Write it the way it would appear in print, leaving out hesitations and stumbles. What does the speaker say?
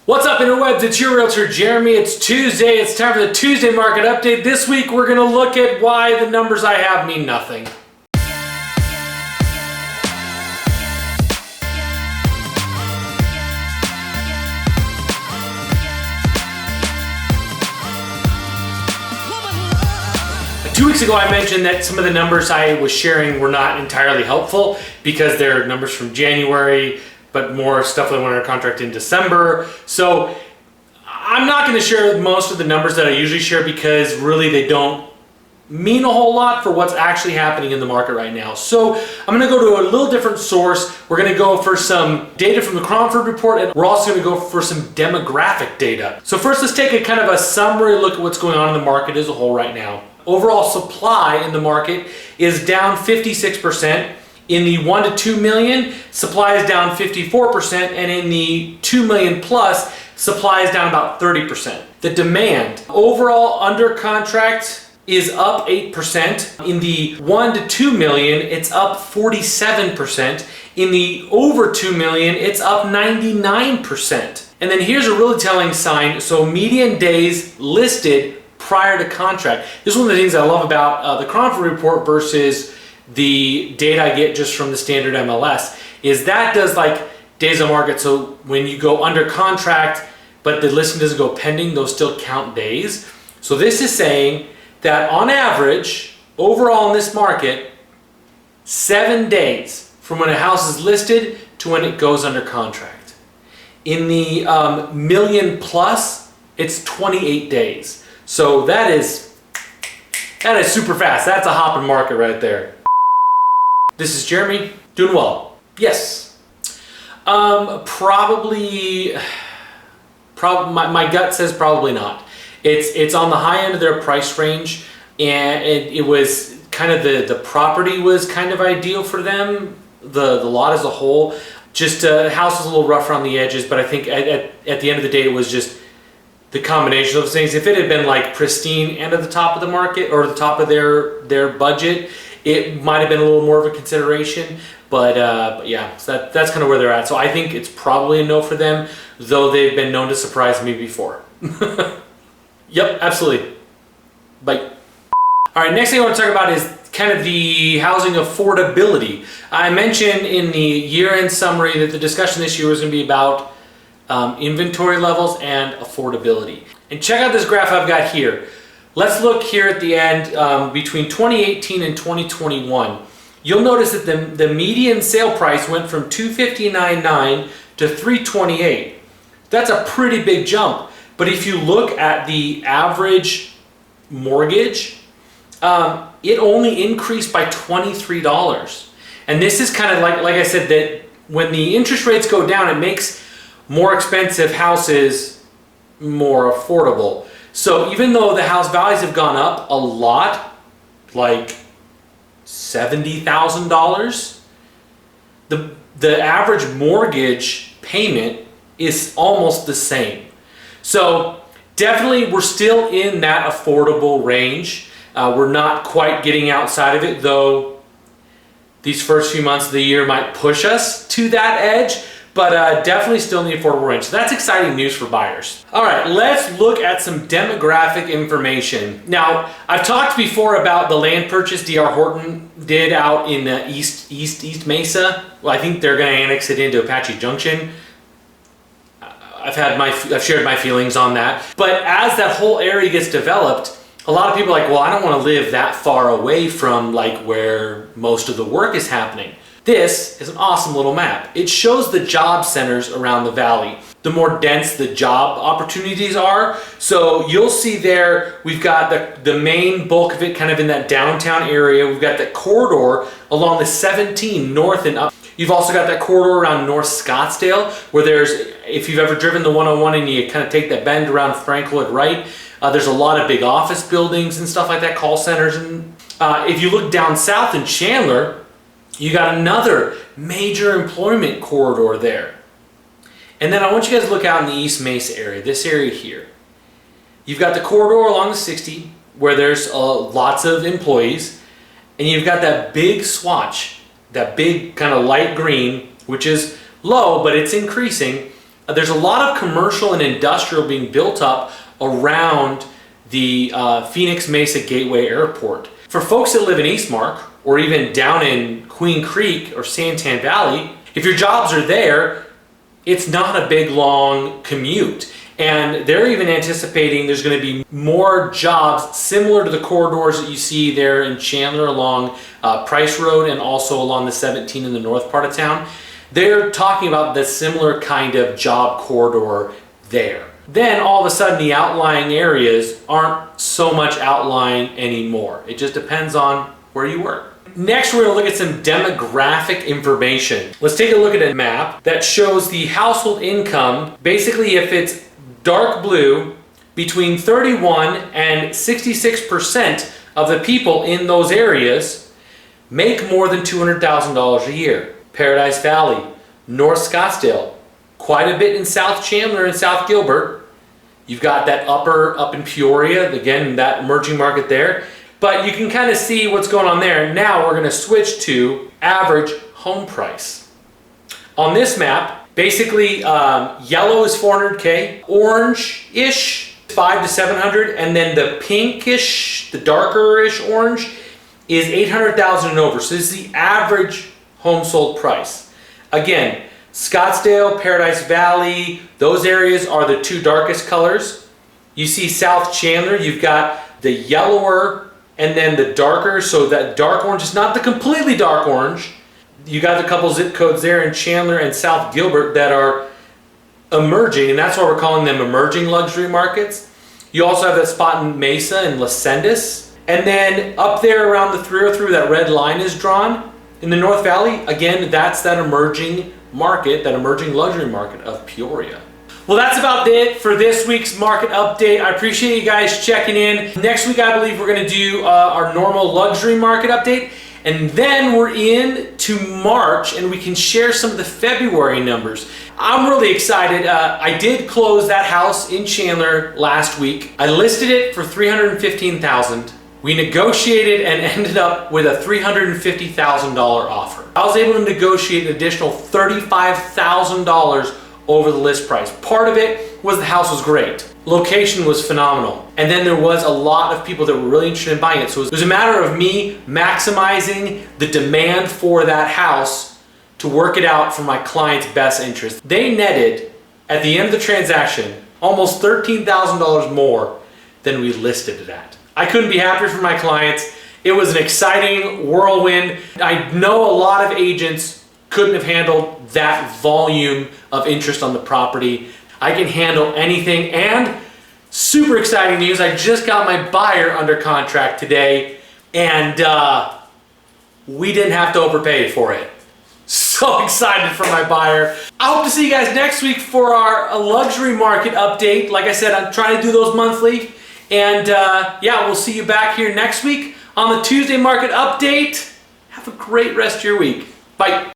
What's up, interwebs? It's your realtor, Jeremy. It's Tuesday. It's time for the Tuesday market update. This week, we're going to look at why the numbers I have mean nothing. Two weeks ago, I mentioned that some of the numbers I was sharing were not entirely helpful because they're numbers from January, but more stuff that went under contract in December. So I'm not going to share most of the numbers that I usually share because really they don't mean a whole lot for what's actually happening in the market right now. So I'm going to go to a little different source. We're going to go for some data from the Cromford report, and we're also going to go for some demographic data. So first, let's take a kind of a summary look at what's going on in the market as a whole right now. Overall supply in the market is down 56%. In the 1 to 2 million, supply is down 54%, and in the 2 million plus, supply is down about 30%. The demand overall under contract is up 8%. In the 1 to 2 million, it's up 47%. In the over 2 million, it's up 99%. And then here's a really telling sign. So median days listed prior to contract. This is one of the things I love about the Cromford report versus the data I get just from the standard MLS, is that does like days on market. So when you go under contract, but the listing doesn't go pending, those still count days. So this is saying that on average, overall in this market, 7 days from when a house is listed to when it goes under contract. In the million plus, it's 28 days. So that is super fast. That's a hopping market right there. This is Jeremy, doing well. Yes. Probably, my gut says probably not. It's on the high end of their price range, and it was kind of the property was kind of ideal for them, the lot as a whole. Just the house was a little rough around the edges, but I think at the end of the day, it was just the combination of those things. If it had been like pristine and at the top of the market or the top of their budget, it might have been a little more of a consideration, but yeah, so that's kind of where they're at. So I think it's probably a no for them, though they've been known to surprise me before. Yep, absolutely. Bye. All right, next thing I want to talk about is kind of the housing affordability. I mentioned in the year-end summary that the discussion this year was going to be about inventory levels and affordability. And check out this graph I've got here. Let's look here at the end between 2018 and 2021. You'll notice that the median sale price went from $259.9 to $328. That's a pretty big jump. But if you look at the average mortgage, it only increased by $23. And this is kind of like I said, that when the interest rates go down, it makes more expensive houses more affordable. So even though the house values have gone up a lot, like $70,000, the average mortgage payment is almost the same. So definitely we're still in that affordable range. We're not quite getting outside of it, though these first few months of the year might push us to that edge. But definitely still in the affordable range. So that's exciting news for buyers. All right, let's look at some demographic information. Now, I've talked before about the land purchase D.R. Horton did out in East Mesa. Well, I think they're going to annex it into Apache Junction. I've shared my feelings on that. But as that whole area gets developed, a lot of people are like, well, I don't want to live that far away from like where most of the work is happening. This is an awesome little map. It shows the job centers around the valley, the more dense the job opportunities are. So you'll see there, we've got the main bulk of it kind of in that downtown area. We've got that corridor along the 17 north and up. You've also got that corridor around North Scottsdale, where there's, if you've ever driven the 101 and you kind of take that bend around Frankwood right, there's a lot of big office buildings and stuff like that, call centers. And if you look down south in Chandler, you got another major employment corridor there. And then I want you guys to look out in the East Mesa area, this area here. You've got the corridor along the 60 where there's lots of employees, and you've got that big swatch, that big kind of light green, which is low, but it's increasing, there's a lot of commercial and industrial being built up around the Phoenix Mesa Gateway Airport. For folks that live in Eastmark or even down in Queen Creek or Santan Valley, if your jobs are there, it's not a big long commute. And they're even anticipating there's going to be more jobs similar to the corridors that you see there in Chandler along Price Road and also along the 17 in the north part of town. They're talking about the similar kind of job corridor there. Then all of a sudden the outlying areas aren't so much outlying anymore. It just depends on where you work. Next, we're going to look at some demographic information. Let's take a look at a map that shows the household income. Basically, if it's dark blue, between 31 and 66% of the people in those areas make more than $200,000 a year. Paradise Valley, North Scottsdale, quite a bit in South Chandler and South Gilbert. You've got that up in Peoria, again, that emerging market there. But you can kind of see what's going on there. Now we're going to switch to average home price. On this map, basically yellow is 400K, orange-ish 5 to 700, and then the pinkish, the darker-ish orange is 800,000 and over. So this is the average home sold price. Again, Scottsdale, Paradise Valley, those areas are the two darkest colors. You see South Chandler, you've got the yellower and then the darker, so that dark orange is not the completely dark orange. You got a couple zip codes there in Chandler and South Gilbert that are emerging, and that's why we're calling them emerging luxury markets. You also have that spot in Mesa and Las Sendas. And then up there around the 303 where that red line is drawn, in the North Valley, again, that's that emerging market, that emerging luxury market of Peoria. Well, that's about it for this week's market update. I appreciate you guys checking in. Next week, I believe we're going to do our normal luxury market update. And then we're into March and we can share some of the February numbers. I'm really excited. I did close that house in Chandler last week. I listed it for $315,000. We negotiated and ended up with a $350,000 offer. I was able to negotiate an additional $35,000 over the list price. Part of it was the house was great. Location was phenomenal. And then there was a lot of people that were really interested in buying it. So it was a matter of me maximizing the demand for that house to work it out for my client's best interest. They netted, at the end of the transaction, almost $13,000 more than we listed it at. I couldn't be happier for my clients. It was an exciting whirlwind. I know a lot of agents couldn't have handled that volume of interest on the property. I can handle anything, and super exciting news, I just got my buyer under contract today, and we didn't have to overpay for it. So excited for my buyer. I hope to see you guys next week for our luxury market update. Like I said, I'm trying to do those monthly. And yeah, we'll see you back here next week on the Tuesday market update. Have a great rest of your week. Bye.